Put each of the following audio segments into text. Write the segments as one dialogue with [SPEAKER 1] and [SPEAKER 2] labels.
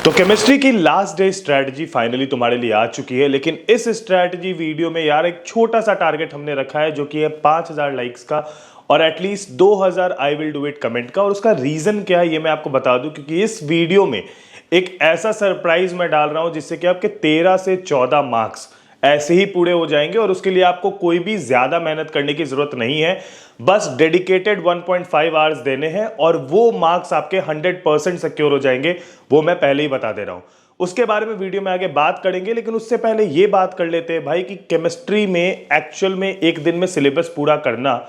[SPEAKER 1] तो केमिस्ट्री की last day strategy finally तुम्हारे लिए आ चुकी है, लेकिन इस स्ट्रैटेजी वीडियो में यार एक छोटा सा टारगेट हमने रखा है जो कि है 5000 लाइक्स का और at least 2000 I will do it comment का। और उसका रीजन क्या है ये मैं आपको बता दूं, क्योंकि इस वीडियो में एक ऐसा सरप्राइज मैं डाल रहा हूं जिससे कि आपके 13 से 14 मार्क्स ऐसे ही पूरे हो जाएंगे और उसके लिए आपको कोई भी ज्यादा मेहनत करने की जरूरत नहीं है। बस डेडिकेटेड 1.5 आवर्स देने हैं और वो मार्क्स आपके 100% सिक्योर हो जाएंगे। वो मैं पहले ही बता दे रहा हूं, उसके बारे में वीडियो में आगे बात करेंगे। लेकिन उससे पहले ये बात कर लेते हैं भाई कि केमिस्ट्री में एक्चुअल में एक दिन में सिलेबस पूरा करना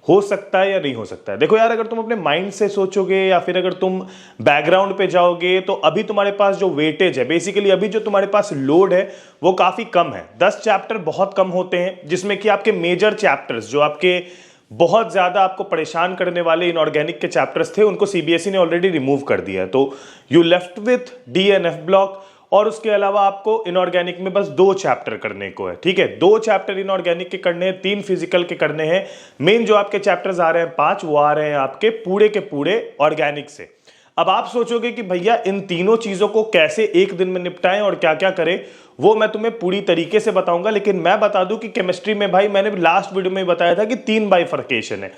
[SPEAKER 1] हो सकता है या नहीं हो सकता है। देखो यार, अगर तुम अपने माइंड से सोचोगे या फिर अगर तुम बैकग्राउंड पे जाओगे तो अभी तुम्हारे पास जो वेटेज है, बेसिकली अभी जो तुम्हारे पास लोड है वो काफी कम है। 10 चैप्टर बहुत कम होते हैं, जिसमें कि आपके मेजर चैप्टर्स जो आपके बहुत ज्यादा आपको परेशान करने वाले इनऑर्गेनिक के चैप्टर्स थे उनको सीबीएसई ने ऑलरेडी रिमूव कर दिया है। तो you left with D and F block और उसके अलावा आपको इनऑर्गेनिक में बस 2 चैप्टर करने को है। ठीक है, 2 चैप्टर इनऑर्गेनिक के करने हैं, 3 फिजिकल के करने हैं। मेन जो आपके चैप्टर्स आ रहे हैं 5 वो आ रहे हैं आपके पूरे के पूरे ऑर्गेनिक से। अब आप सोचोगे कि भैया इन तीनों चीजों को कैसे एक दिन में निपटाएं और क्या क्या करें, वो मैं तुम्हें पूरी तरीके से बताऊंगा। लेकिन मैं बता दूं कि केमिस्ट्री में भाई मैंने लास्ट वीडियो में बताया था कि 3 बाइफरकेशन है।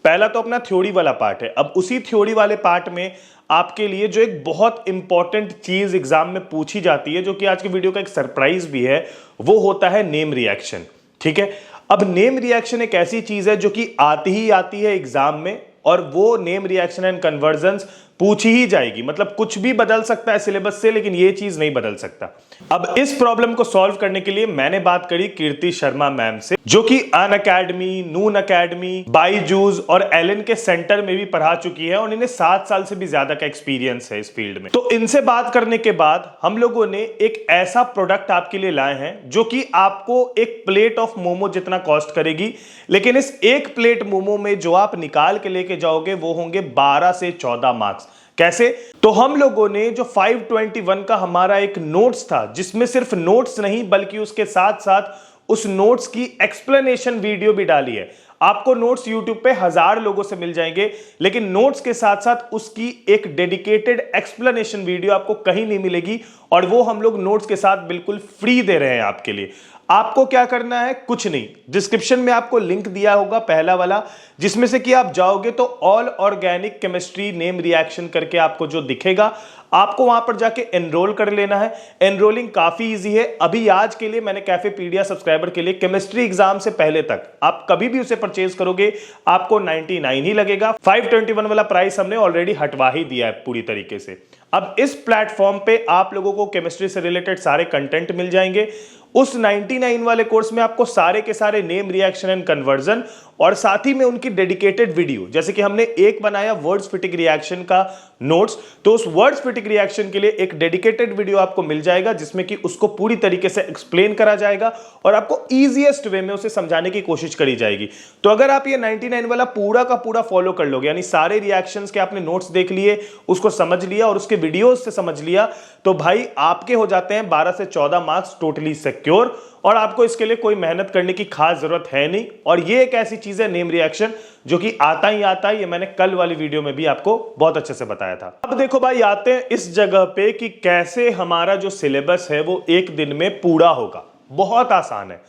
[SPEAKER 1] पहला तो अपना थ्योरी वाला पार्ट है। अब उसी थ्योरी वाले पार्ट में आपके लिए जो एक बहुत इंपॉर्टेंट चीज एग्जाम में पूछी जाती है, जो कि आज की वीडियो का एक सरप्राइज भी है, वो होता है नेम रिएक्शन। ठीक है, अब नेम रिएक्शन एक ऐसी चीज है जो कि आती ही आती है एग्जाम में और वो नेम रिएक्शन एंड कन्वर्जन्स पूछी ही जाएगी। मतलब कुछ भी बदल सकता है सिलेबस से, लेकिन ये चीज नहीं बदल सकता। अब इस प्रॉब्लम को सॉल्व करने के लिए मैंने बात करी कीर्ति शर्मा मैम से, जो कि अनअकैडमी, नून अकेडमी, बाईजूस और एलन के सेंटर में भी पढ़ा चुकी है और इन्हें 7 साल से भी ज्यादा का एक्सपीरियंस है इस फील्ड में। तो इनसे बात करने के बाद हम लोगों ने एक ऐसा प्रोडक्ट आपके लिए लाए हैं जो कि आपको एक प्लेट ऑफ मोमो जितना कॉस्ट करेगी, लेकिन इस एक प्लेट मोमो में जो आप निकाल के लेके जाओगे वो होंगे 12 से 14 मार्क्स। कैसे? तो हम लोगों ने जो 521 का हमारा एक नोट्स था, जिसमें सिर्फ नोट्स नहीं बल्कि उसके साथ साथ उस नोट्स की एक्सप्लेनेशन वीडियो भी डाली है। आपको नोट्स YouTube पे 1000 लोगों से मिल जाएंगे, लेकिन नोट्स के साथ साथ उसकी एक डेडिकेटेड एक्सप्लेनेशन वीडियो आपको कहीं नहीं मिलेगी और वो हम लोग नोट्स के साथ बिल्कुल फ्री दे रहे हैं आपके लिए। आपको क्या करना है? कुछ नहीं, डिस्क्रिप्शन में आपको लिंक दिया होगा पहला वाला, जिसमें से कि आप जाओगे तो all organic chemistry name reaction करके आपको जो दिखेगा, आपको वहां पर जाके एनरोल कर लेना है। एनरोलिंग काफी इजी है। अभी आज के लिए मैंने कैफेपीडिया सब्सक्राइबर के लिए केमिस्ट्री एग्जाम से पहले तक आप कभी भी उसे परचेज करोगे आपको 99 ही लगेगा। 521 वाला प्राइस हमने ऑलरेडी हटवा ही दिया है पूरी तरीके से। अब इस प्लेटफॉर्म पे आप लोगों को केमिस्ट्री से रिलेटेड सारे कंटेंट मिल जाएंगे। उस 99 वाले कोर्स में आपको सारे के सारे नेम रिएक्शन एंड कन्वर्जन और साथ ही में उनकी डेडिकेटेड वीडियो, जैसे कि हमने एक बनाया वर्ड्स फिटिंग रिएक्शन का नोट्स, तो उस वर्ड्स फिटिंग रिएक्शन के लिए एक डेडिकेटेड वीडियो आपको मिल जाएगा जिसमें कि उसको पूरी तरीके से एक्सप्लेन करा जाएगा और आपको इजीएस्ट वे में उसे समझाने की कोशिश करी जाएगी। तो अगर आप ये 99 वाला पूरा का पूरा फॉलो कर लोगे, यानी सारे रिएक्शंस के आपने नोट्स देख लिए, उसको समझ लिया और उसके वीडियोस से समझ लिया, तो भाई आपके हो जाते हैं 12 से 14 मार्क्स टोटली सिक्योर और आपको इसके लिए कोई मेहनत करने की खास जरूरत है नहीं। और ये एक ऐसी चीज है नेम रिएक्शन जो कि आता ही आता है। ये मैंने कल वाली वीडियो में भी आपको बहुत अच्छे से बताया था। अब देखो भाई, आते हैं इस जगह पे कि कैसे हमारा जो सिलेबस है वो एक दिन में पूरा होगा। बहुत आसान है।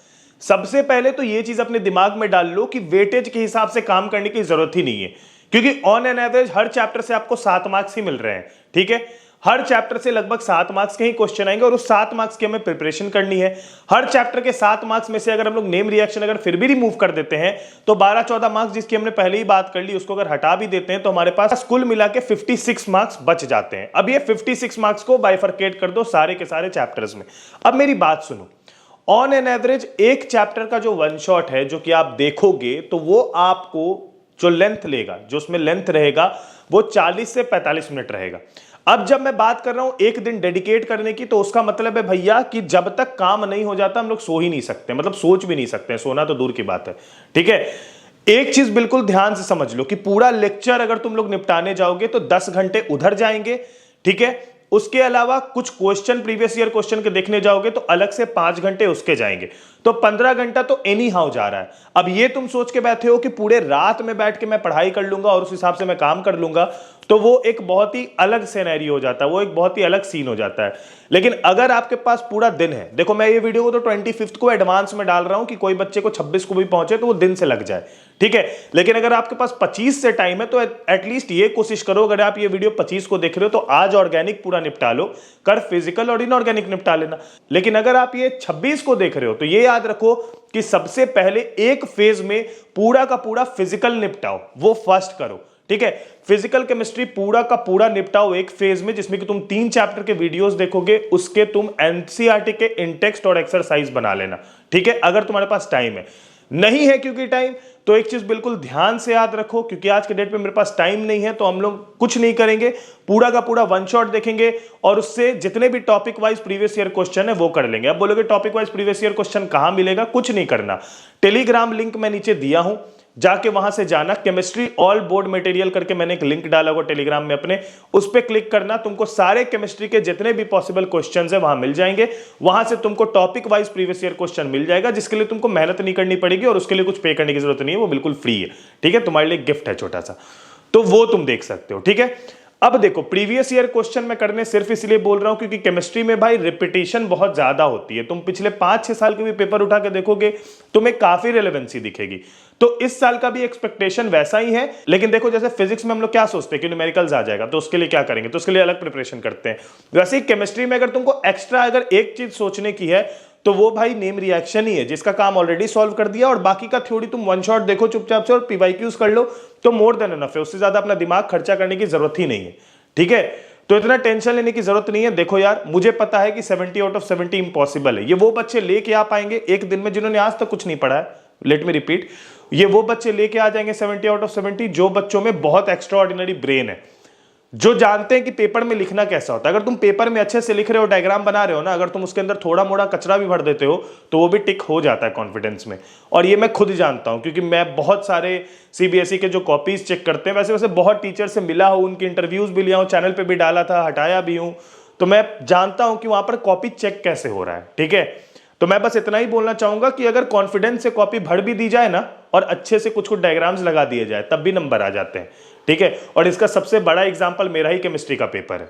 [SPEAKER 1] सबसे पहले तो ये चीज अपने दिमाग में डाल लो कि वेटेज के हिसाब से काम करने की जरूरत ही नहीं है, क्योंकि on an average her chapter से आपको 7 मार्क्स ही मिल रहे हैं। ठीक है, हर चैप्टर से लगभग 7 मार्क्स के ही क्वेश्चन आएंगे और उस 7 मार्क्स की हमें प्रिपरेशन करनी है। हर चैप्टर के 7 मार्क्स में से अगर हम लोग नेम रिएक्शन अगर फिर भी रिमूव कर देते हैं तो 12-14 मार्क्स जिसकी हमने पहले ही बात कर ली उसको अगर हटा भी देते हैं तो हमारे पास कुल मिला के 56 मार्क्स बच जाते हैं। अब ये 56 मार्क्स को बाइफरकेट कर दो सारे के सारे चैप्टर्स में। अब मेरी बात सुनो, ऑन एन एवरेज एक चैप्टर का जो वन शॉट है जो कि आप देखोगे तो वो आपको जो लेंथ लेगा, जो उसमें लेंथ रहेगा वो 40 से 45 मिनट रहेगा। अब जब मैं बात कर रहा हूं एक दिन डेडिकेट करने की, तो उसका मतलब है भैया कि जब तक काम नहीं हो जाता हम लोग सो ही नहीं सकते, मतलब सोच भी नहीं सकते, सोना तो दूर की बात है। ठीक है, एक चीज बिल्कुल ध्यान से समझ लो कि पूरा लेक्चर अगर तुम लोग निपटाने जाओगे तो 10 घंटे उधर जाएंगे। ठीक है, उसके अलावा कुछ क्वेश्चन प्रीवियस ईयर क्वेश्चन के देखने जाओगे तो अलग से 5 घंटे उसके जाएंगे। तो 15 घंटा तो एनी हाउ जा रहा है। अब ये तुम सोच के बैठे हो कि पूरे रात में बैठ के मैं पढ़ाई कर लूंगा और उस हिसाब से मैं काम कर लूंगा, तो वो एक बहुत ही अलग सिनेरियो हो जाता है, वो एक बहुत ही अलग सीन हो जाता है। लेकिन अगर आपके पास पूरा दिन है, देखो मैं ये वीडियो को तो 25 को एडवांस में डाल रहा हूं कि कोई बच्चे को 26 को भी पहुंचे तो वो दिन से लग जाए, ठीक है। लेकिन अगर आपके पास 25 से टाइम है तो एटलीस्ट ये कोशिश करो, अगर आप ये वीडियो 25 को देख रहे हो तो आज ऑर्गेनिक पूरा निपटा लो, कर फिजिकल और इनऑर्गेनिक निपटा लेना। लेकिन अगर आप ये 26 को देख रहे हो तो ये याद रखो कि सबसे पहले एक फेज में पूरा का पूरा फिजिकल निपटाओ, वो फर्स्ट करो, ठीक है। फिजिकल केमिस्ट्री पूरा का पूरा निपटाओ एक फेज में, जिसमें कि तुम 3 चैप्टर के वीडियोस देखोगे, उसके तुम एनसीईआरटी के इंटेक्स्ट और एक्सरसाइज बना लेना, ठीक है, अगर तुम्हारे पास टाइम है। नहीं है क्योंकि टाइम, तो एक चीज बिल्कुल ध्यान से याद रखो, क्योंकि आज के डेट में मेरे पास टाइम नहीं है तो हम लोग कुछ नहीं करेंगे, पूरा का पूरा वन शॉट देखेंगे और उससे जितने भी topic wise previous year question है वो कर लेंगे। अब बोलोगे topic wise previous year question कहां मिलेगा? कुछ नहीं करना, टेलीग्राम लिंक मैं नीचे दिया हूं, जाके वहां से जाना, केमिस्ट्री ऑल बोर्ड मटेरियल करके मैंने एक लिंक डाला हुआ टेलीग्राम में अपने, उस पे क्लिक करना, तुमको सारे केमिस्ट्री के जितने भी पॉसिबल क्वेश्चंस है वहां मिल जाएंगे। वहां से तुमको topic wise previous year question मिल जाएगा, जिसके लिए तुमको मेहनत नहीं करनी पड़ेगी और उसके लिए कुछ पे करने की जरूरत नहीं है, वो बिल्कुल फ्री है, ठीक है, तुम्हारे लिए गिफ्ट है छोटा सा, तो वो तुम देख सकते हो, ठीक है। अब देखो प्रीवियस ईयर क्वेश्चन मैं करने सिर्फ इसलिए बोल रहा हूं क्योंकि केमिस्ट्री में भाई रिपीटेशन बहुत ज्यादा होती है। तुम पिछले 5-6 साल के भी पेपर उठा के देखोगे, तुम्हें काफी रिलेवेंसी दिखेगी। तो इस साल का भी एक्सपेक्टेशन वैसा ही है। लेकिन देखो जैसे फिजिक्स में हम लोग क्या सोचते हैं कि न्यूमेरिकल्स आ जाएगा, तो उसके लिए क्या करेंगे, तो उसके लिए अलग प्रिपरेशन करते हैं। वैसे ही केमिस्ट्री में अगर तुमको एक्स्ट्रा अगर एक चीज सोचने की है तो वो भाई नेम रिएक्शन ही है, जिसका काम ऑलरेडी सॉल्व कर दिया, और बाकी का थ्योरी तुम वन शॉट देखो चुपचाप से और पीवाईक्यूज कर लो, तो मोर देन एनफ है। उससे ज्यादा अपना दिमाग खर्चा करने की जरूरत ही नहीं है, ठीक है। तो इतना टेंशन लेने की जरूरत नहीं है। देखो यार, मुझे पता है कि 70 आउट ऑफ 70 इंपॉसिबल है। ये वो बच्चे लेके आ पाएंगे एक दिन में जिन्होंने आज तक कुछ नहीं पढ़ा है, लेट मी रिपीट, ये वो बच्चे लेके आ जाएंगे 70 आउट ऑफ 70 जो बच्चों में बहुत एक्स्ट्रा ऑर्डिनरी ब्रेन है, जो जानते हैं कि पेपर में लिखना कैसा होता है। अगर तुम पेपर में अच्छे से लिख रहे हो, डायग्राम बना रहे हो ना, अगर तुम उसके अंदर थोड़ा मोड़ा कचरा भी भर देते हो तो वो भी टिक हो जाता है कॉन्फिडेंस में। और ये मैं खुद जानता हूं क्योंकि मैं बहुत सारे सीबीएसई के जो कॉपीज चेक करते हैं, वैसे वैसे बहुत टीचर से मिला हूं, उनके इंटरव्यूज भी लिया हूं, चैनल पे भी डाला था, हटाया भी हूं, तो मैं जानता हूं कि वहां पर कॉपी चेक कैसे हो रहा है, ठीक है। तो मैं बस इतना ही बोलना चाहूंगा कि अगर कॉन्फिडेंस से कॉपी भर भी दी जाए ना और अच्छे से कुछ कुछ डायग्राम्स लगा दिए जाए तब भी नंबर आ जाते हैं, ठीक है। और इसका सबसे बड़ा एग्जांपल मेरा ही केमिस्ट्री का पेपर है।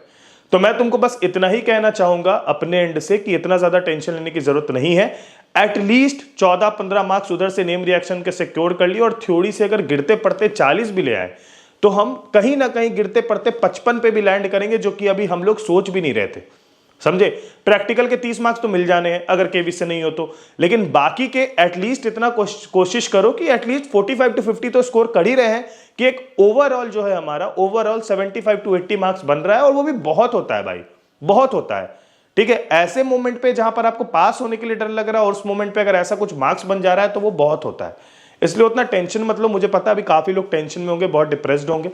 [SPEAKER 1] तो मैं तुमको बस इतना ही कहना चाहूंगा अपने एंड से कि इतना ज्यादा टेंशन लेने की जरूरत नहीं है। एटलीस्ट 14-15 मार्क्स उधर से नेम रिएक्शन के सिक्योर कर लिए, और थ्योरी से अगर गिरते पड़ते 40 भी ले आए तो हम कहीं ना कहीं गिरते पड़ते 55 पे भी लैंड करेंगे, जो कि अभी हम लोग सोच भी नहीं रहे थे, समझे। प्रैक्टिकल के 30 मार्क्स तो मिल जाने हैं अगर केवी से नहीं हो तो, लेकिन बाकी के एटलीस्ट इतना कोशिश करो कि एटलीस्ट 45 to 50 तो स्कोर कर ही रहे हैं, कि एक ओवरऑल जो है हमारा ओवरऑल 75 to 80 मार्क्स बन रहा है, और वो भी बहुत होता है भाई, बहुत होता है, ठीक है। ऐसे मोमेंट पे जहां पर आपको पास होने के लिए डर लग रहा है और उस मोमेंट पे अगर ऐसा कुछ मार्क्स बन जा रहा है तो वो बहुत होता है। इसलिए उतना टेंशन मत लो। मुझे पता है अभी काफी लोग टेंशन में होंगे, बहुत डिप्रेस्ड होंगे,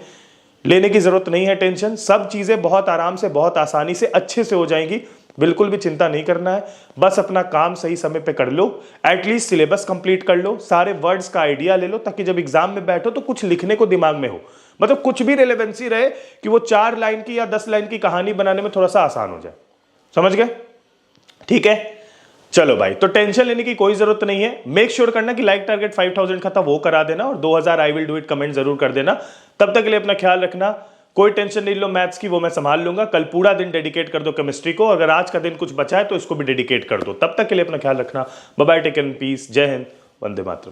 [SPEAKER 1] लेने की जरूरत नहीं है टेंशन। सब चीजें बहुत आराम से, बहुत आसानी से, अच्छे से हो जाएंगी, बिल्कुल भी चिंता नहीं करना है। बस अपना काम सही समय पे कर लो, एटलीस्ट सिलेबस कंप्लीट कर लो, सारे वर्ड्स का आइडिया ले लो, ताकि जब एग्जाम में बैठो तो कुछ लिखने को दिमाग में हो, मतलब कुछ भी रिलेवेंसी रहे कि वो 4 लाइन की या 10 लाइन की कहानी बनाने में थोड़ा सा आसान हो जाए, समझ गए, ठीक है। चलो भाई, तो टेंशन लेने की कोई जरूरत नहीं है। मेक श्योर करना कि लाइक टारगेट 5000 का था वो करा देना, और 2000 I will do it comment जरूर कर देना। तब तक के लिए अपना ख्याल रखना, कोई टेंशन नहीं लो मैथ्स की, वो मैं संभाल लूंगा। कल पूरा दिन डेडिकेट कर दो केमिस्ट्री को, अगर आज का दिन कुछ बचा है तो इसको भी डेडिकेट कर दो। तब तक के लिए अपना ख्याल रखना। Bye bye, take care, peace, जय हिंद, वंदे मातरम।